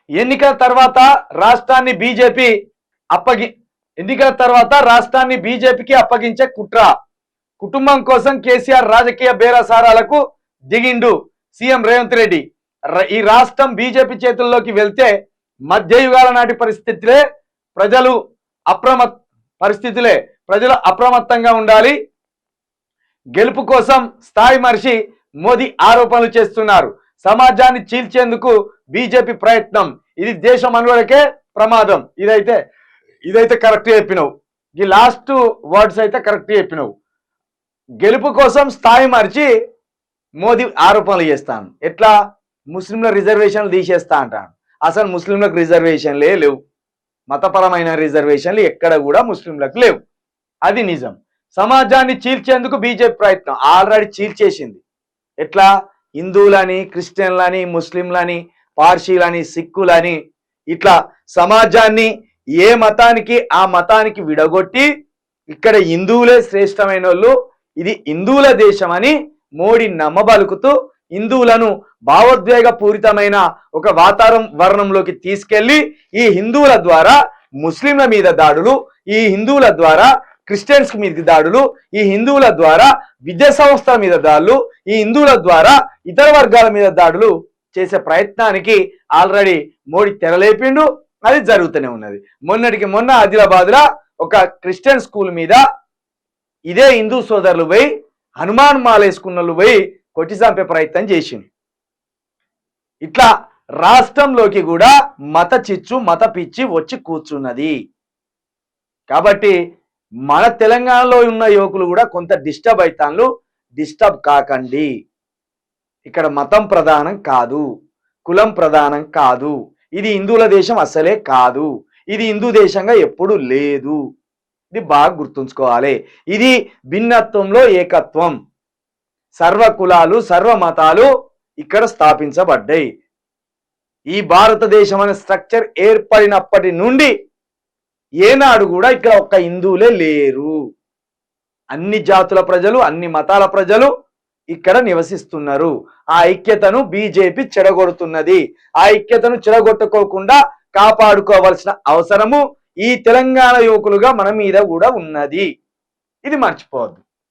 ఎన్నికల తర్వాత రాష్ట్రాన్ని బీజేపీకి అప్పగించే కుట్ర. కుటుంబం కోసం కేసీఆర్ రాజకీయ బేరసారాలకు దిగిండు సీఎం రేవంత్ రెడ్డి. ఈ రాష్ట్రం బీజేపీ చేతుల్లోకి వెళ్తే మధ్యయుగాల నాటి ప్రజలు అప్రమత్తంగా ఉండాలి. గెలుపు కోసం స్థాయి మరిచి మోదీ ఆరోపణలు చేస్తున్నారు. సమాజాన్ని చీల్చేందుకు బీజేపీ ప్రయత్నం. ఇది దేశ మనుగడకే ప్రమాదం. ఇదైతే కరెక్ట్ చెప్పినవు. ఈ లాస్ట్ వర్డ్స్ అయితే కరెక్ట్ చెప్పినవు. గెలుపు కోసం స్థాయి మరిచి మోదీ ఆరోపణలు చేస్తాను. ఎట్లా? ముస్లింల రిజర్వేషన్లు తీసేస్తా అంటాను. అసలు ముస్లింలకు రిజర్వేషన్లే లేవు. మతపరమైన రిజర్వేషన్లు ఎక్కడ కూడా ముస్లింలకు లేవు. అది నిజం. సమాజాన్ని చీల్చేందుకు బీజేపీ ప్రయత్నం ఆల్రెడీ చీల్చేసింది. ఎట్లా? హిందువులని, క్రిస్టియన్లని, ముస్లింలని, పార్సీలని, సిక్కులని ఇట్లా సమాజాన్ని ఏ మతానికి ఆ మతానికి విడగొట్టి ఇక్కడ హిందువులే శ్రేష్టమైన వాళ్ళు, ఇది హిందువుల దేశం అని మోడీ నమ్మబలుకుతూ హిందువులను భావోద్వేగ పూరితమైన ఒక వాతావరణంలోకి తీసుకెళ్లి ఈ హిందువుల ద్వారా ముస్లింల మీద దాడులు, ఈ హిందువుల ద్వారా క్రిస్టియన్స్ మీద దాడులు, ఈ హిందువుల ద్వారా విద్యా సంస్థల మీద దాడులు, ఈ హిందువుల ద్వారా ఇతర వర్గాల మీద దాడులు చేసే ప్రయత్నానికి ఆల్రెడీ మోడీ తెరలేపిండు. అది జరుగుతూనే ఉన్నది. మొన్నటికి మొన్న ఆదిలాబాద్లో ఒక క్రిస్టియన్ స్కూల్ మీద ఇదే హిందూ సోదరులు పోయి హనుమాన్ మాలేసుకున్న వాళ్ళు పోయి కొట్టి చంపే ప్రయత్నం చేసింది. ఇట్లా రాష్ట్రంలోకి కూడా మత చిచ్చు, మత పిచ్చి వచ్చి కూర్చున్నది. కాబట్టి మన తెలంగాణలో ఉన్న యువకులు కూడా కొంత డిస్టర్బ్ అవుతాను. డిస్టర్బ్ కాకండి. ఇక్కడ మతం ప్రధానం కాదు, కులం ప్రధానం కాదు. ఇది హిందువుల దేశం అసలే కాదు. ఇది హిందూ దేశంగా ఎప్పుడు లేదు. ఇది బాగా గుర్తుంచుకోవాలి. ఇది భిన్నత్వంలో ఏకత్వం. సర్వ కులాలు, సర్వ మతాలు ఇక్కడ స్థాపించబడ్డాయి. ఈ భారతదేశం అనే స్ట్రక్చర్ ఏర్పడినప్పటి నుండి ఏనాడు కూడా ఇక్కడ ఒక్క హిందువులే లేరు. అన్ని జాతుల ప్రజలు, అన్ని మతాల ప్రజలు ఇక్కడ నివసిస్తున్నారు. ఆ ఐక్యతను బీజేపీ చెడగొడుతున్నది. ఆ ఐక్యతను చెడగొట్టుకోకుండా కాపాడుకోవాల్సిన అవసరము ఈ తెలంగాణ యువకులుగా మన మీద కూడా ఉన్నది. ఇది మర్చిపోవద్దు.